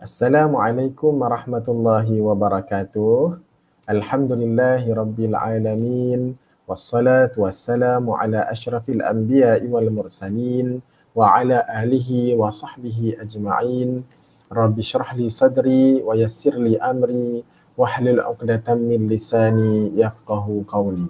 Assalamualaikum warahmatullahi wabarakatuh. Alhamdulillahi rabbil alamin. Wassalatu wassalamu ala asyrafil anbiya'i wal mursalin wa ala alihi wa sahbihi ajma'in. Rabbi syrah li sadri wa yassir li amri wahlul 'uqdatam min lisani yafqahu qawli.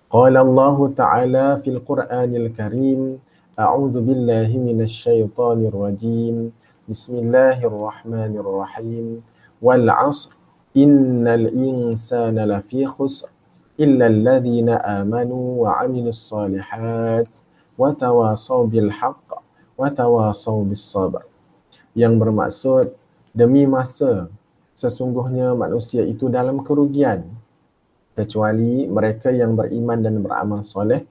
Qala Allah Ta'ala fil Qur'anil Karim, a'udzu billahi minasy syaithanir rajim. Bismillahirrahmanirrahim. Wal 'asr innal insana lafi khusr illa alladhina amanu wa 'amilus solihat wa tawasaw bil haqq wa tawasaw bis sabr. Yang bermaksud, demi masa sesungguhnya manusia itu dalam kerugian kecuali mereka yang beriman dan beramal soleh,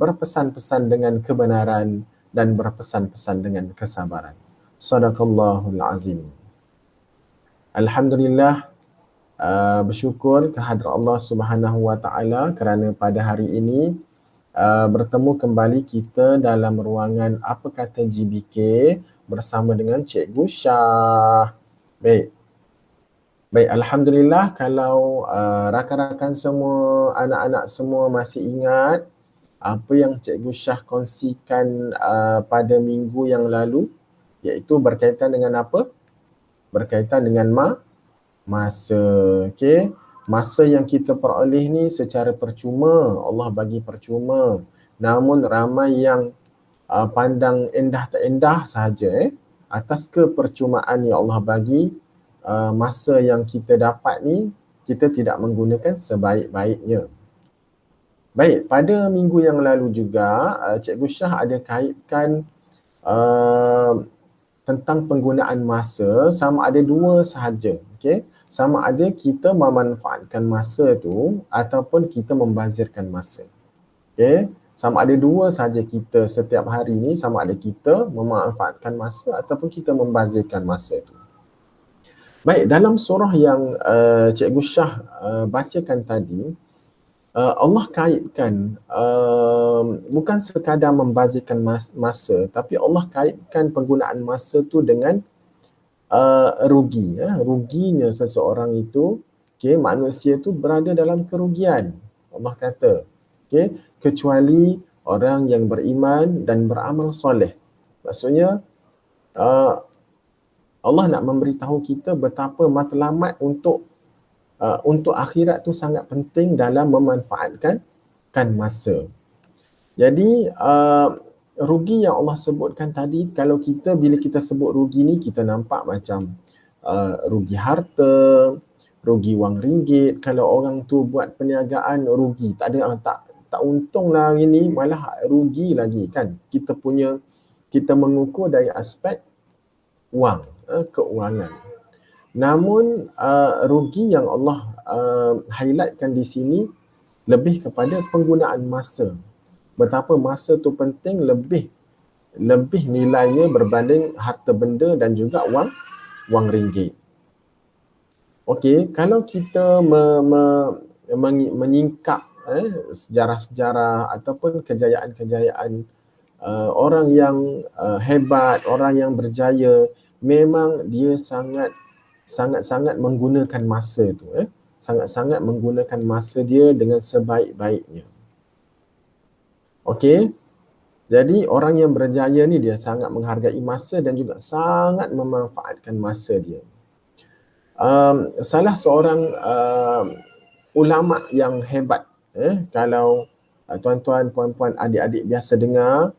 berpesan-pesan dengan kebenaran dan berpesan-pesan dengan kesabaran. Sadaqallahul azim. Alhamdulillah, bersyukur kehadrat Allah Subhanahu wa taala kerana pada hari ini bertemu kembali kita dalam ruangan Apa Kata GBK bersama dengan Cikgu Syah. Baik, alhamdulillah kalau rakan-rakan semua, anak-anak semua masih ingat apa yang Cikgu Syah kongsikan pada minggu yang lalu, iaitu berkaitan dengan apa? Berkaitan dengan masa. Okey, masa yang kita peroleh ni secara percuma, Allah bagi percuma. Namun ramai yang pandang endah tak endah sahaja atas kepercumaan yang Allah bagi. Masa yang kita dapat ni kita tidak menggunakan sebaik-baiknya. Baik, pada minggu yang lalu juga Cikgu Syah ada kaitkan tentang penggunaan masa, sama ada dua sahaja. Okey, sama ada kita memanfaatkan masa tu ataupun kita membazirkan masa. Okey, sama ada dua sahaja kita setiap hari ni, sama ada kita memanfaatkan masa ataupun kita membazirkan masa tu. Baik, dalam surah yang Cikgu Syah bacakan tadi, Allah kaitkan bukan sekadar membazirkan masa, tapi Allah kaitkan penggunaan masa tu dengan rugi. Ruginya seseorang itu, okay, manusia tu berada dalam kerugian. Allah kata, okay, kecuali orang yang beriman dan beramal soleh. Maksudnya Allah nak memberitahu kita betapa matlamat untuk akhirat tu sangat penting dalam memanfaatkan masa. Jadi rugi yang Allah sebutkan tadi, kalau bila kita sebut rugi ni, kita nampak macam rugi harta, rugi wang ringgit. Kalau orang tu buat perniagaan, rugi, tak untung lah hari ni, malah rugi lagi kan. Kita mengukur dari aspek wang, keuangan. Namun rugi yang Allah highlightkan di sini lebih kepada penggunaan masa. Betapa masa tu penting, lebih nilainya berbanding harta benda dan juga wang ringgit. Okey, kalau kita menyingkap sejarah-sejarah ataupun kejayaan-kejayaan orang yang hebat, orang yang berjaya, memang dia sangat-sangat menggunakan masa tu, sangat-sangat menggunakan masa dia dengan sebaik-baiknya. Okey, jadi orang yang berjaya ni dia sangat menghargai masa dan juga sangat memanfaatkan masa dia. Salah seorang ulama yang hebat, kalau tuan-tuan, puan-puan, adik-adik biasa dengar,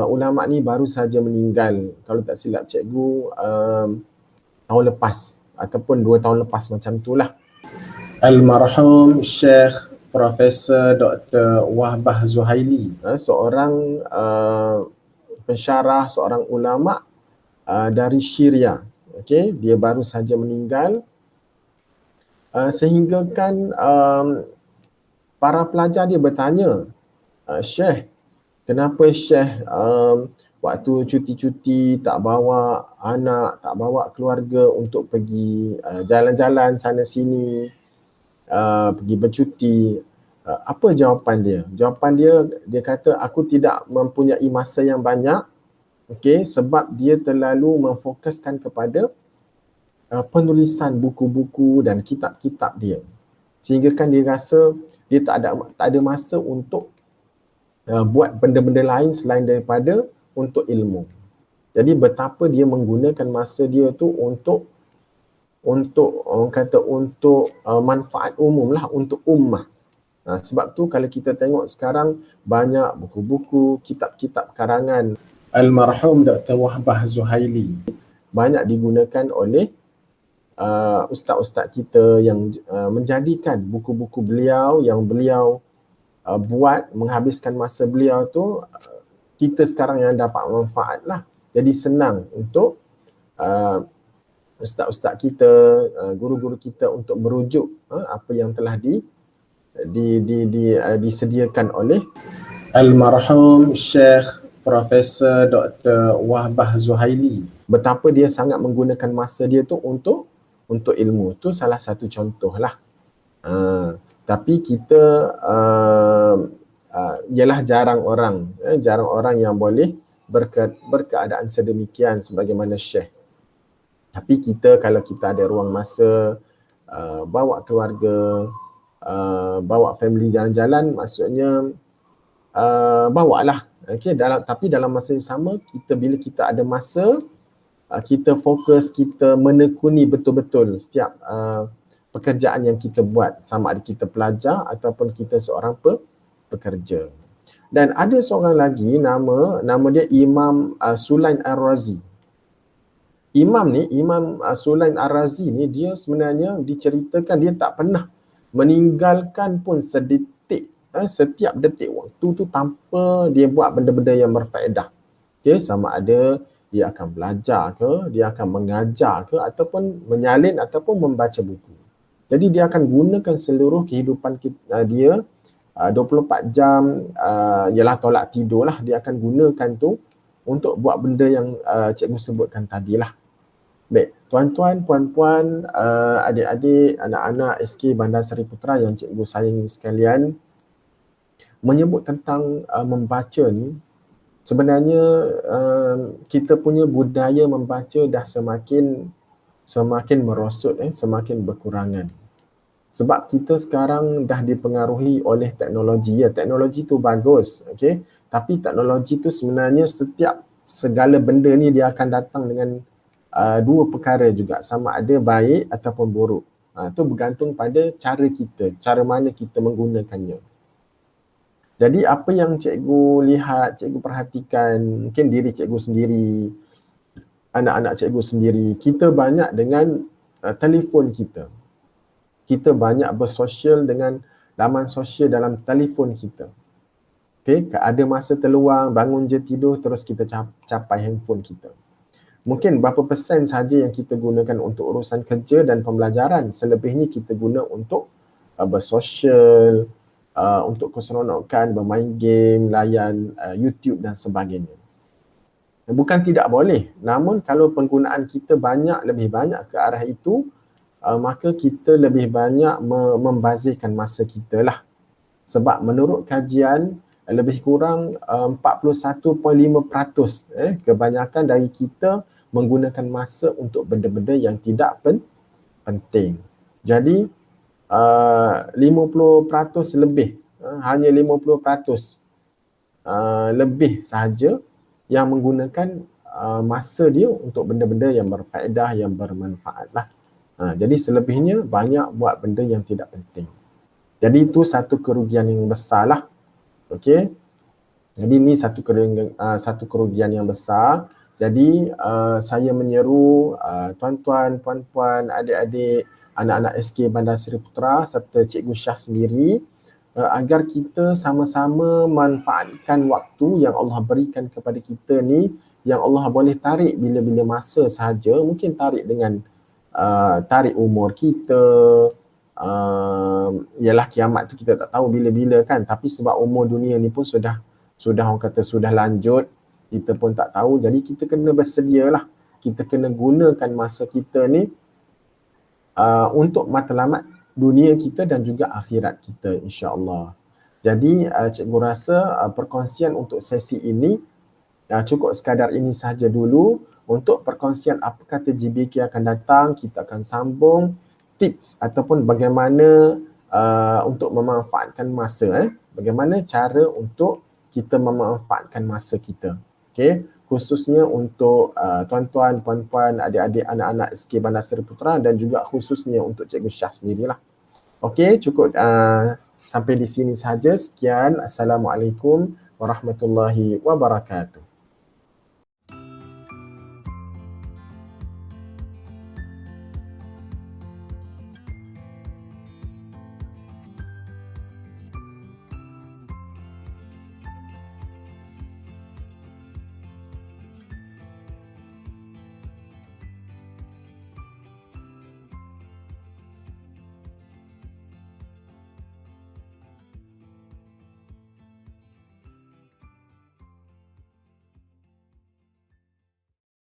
ulama ni baru saja meninggal, kalau tak silap cikgu, tahun lepas ataupun 2 tahun lepas macam itulah. Almarhum Syekh Profesor Dr. Wahbah Zuhaili, seorang pensyarah, seorang ulama dari Syria. Okey, dia baru saja meninggal, sehingga kan para pelajar dia bertanya, Syekh, kenapa Syekh waktu cuti-cuti tak bawa anak, tak bawa keluarga untuk pergi jalan-jalan sana sini, pergi bercuti? Apa jawapan dia? Jawapan dia kata, aku tidak mempunyai masa yang banyak Okey, sebab dia terlalu memfokuskan kepada penulisan buku-buku dan kitab-kitab dia. Sehingga kan dia rasa dia tak ada masa untuk buat benda-benda lain selain daripada untuk ilmu. Jadi betapa dia menggunakan masa dia tu untuk orang kata untuk manfaat umum lah, untuk ummah. Sebab tu kalau kita tengok sekarang banyak buku-buku, kitab-kitab karangan almarhum Dr. Wahbah Zuhaili banyak digunakan oleh ustaz-ustaz kita yang menjadikan buku-buku beliau yang beliau buat, menghabiskan masa beliau tu, kita sekarang yang dapat manfaat lah. Jadi senang untuk ustaz-ustaz kita, guru-guru kita untuk merujuk apa yang telah disediakan oleh almarhum Syekh Profesor Dr. Wahbah Zuhaili. Betapa dia sangat menggunakan masa dia tu untuk ilmu. Tu salah satu contoh lah. Tapi kita ialah jarang orang yang boleh berkeadaan sedemikian sebagaimana Syekh. Tapi kita kalau kita ada ruang masa, bawa keluarga, bawa family jalan-jalan, maksudnya bawalah. Okay, tapi dalam masa yang sama, bila kita ada masa, kita fokus, kita menekuni betul-betul setiap pekerjaan yang kita buat, sama ada kita pelajar ataupun kita seorang pekerja. Dan ada seorang lagi, nama dia Imam Sulaim Ar-Razi. Imam Sulaim Ar-Razi ni, dia sebenarnya diceritakan dia tak pernah meninggalkan pun sedetik, setiap detik waktu tu tanpa dia buat benda-benda yang berfaedah. Okay, sama ada dia akan belajar ke, dia akan mengajar ke, ataupun menyalin ataupun membaca buku. Jadi dia akan gunakan seluruh kehidupan dia 24 jam, ialah tolak tidur lah, dia akan gunakan tu untuk buat benda yang cikgu sebutkan tadi lah. Baik, tuan-tuan, puan-puan, adik-adik, anak-anak SK Bandar Seri Putra yang cikgu sayangi sekalian, menyebut tentang membaca ni, sebenarnya kita punya budaya membaca dah semakin merosot, semakin berkurangan. Sebab kita sekarang dah dipengaruhi oleh teknologi. Ya, teknologi tu bagus, okay? Tapi teknologi tu sebenarnya segala benda ni dia akan datang dengan dua perkara juga, sama ada baik ataupun buruk. Itu bergantung pada cara mana kita menggunakannya. Jadi apa yang cikgu lihat, cikgu perhatikan, mungkin diri cikgu sendiri, anak-anak cikgu sendiri, kita banyak dengan telefon kita. Kita banyak bersosial dengan laman sosial dalam telefon kita. Okay, ada masa terluang, bangun je tidur, terus kita capai handphone kita. Mungkin berapa persen saja yang kita gunakan untuk urusan kerja dan pembelajaran. Selebihnya kita guna untuk bersosial, untuk keseronokan, bermain game, layan YouTube dan sebagainya. Bukan tidak boleh, namun kalau penggunaan kita lebih banyak ke arah itu, maka kita lebih banyak membazirkan masa kita lah. Sebab menurut kajian, lebih kurang 41.5% kebanyakan dari kita menggunakan masa untuk benda-benda yang tidak penting. Jadi 50% lebih, hanya 50% lebih sahaja yang menggunakan masa dia untuk benda-benda yang berfaedah, yang bermanfaat lah. Jadi selebihnya banyak buat benda yang tidak penting. Jadi itu satu kerugian yang besar lah. Okay. Jadi ini satu kerugian yang besar. Jadi saya menyeru tuan-tuan, puan-puan, adik-adik, anak-anak SK Bandar Seri Putra serta Cikgu Syah sendiri agar kita sama-sama manfaatkan waktu yang Allah berikan kepada kita ni, yang Allah boleh tarik bila-bila masa sahaja. Mungkin tarik dengan tarik umur kita, ialah kiamat tu kita tak tahu bila-bila kan, tapi sebab umur dunia ni pun sudah orang kata sudah lanjut, kita pun tak tahu. Jadi kita kena bersedialah, kita kena gunakan masa kita ni untuk matlamat dunia kita dan juga akhirat kita, insya-Allah. Jadi cikgu rasa perkongsian untuk sesi ini Cukup sekadar ini sahaja dulu untuk perkongsian apa kata GBK akan datang. Kita akan sambung tips ataupun bagaimana untuk memanfaatkan masa. Bagaimana cara untuk kita memanfaatkan masa kita. Okay? Khususnya untuk tuan-tuan, puan-puan, adik-adik, anak-anak SK Bandar Seri Putera dan juga khususnya untuk Cikgu Syah sendirilah. Okey, cukup sampai di sini sahaja. Sekian. Assalamualaikum warahmatullahi wabarakatuh.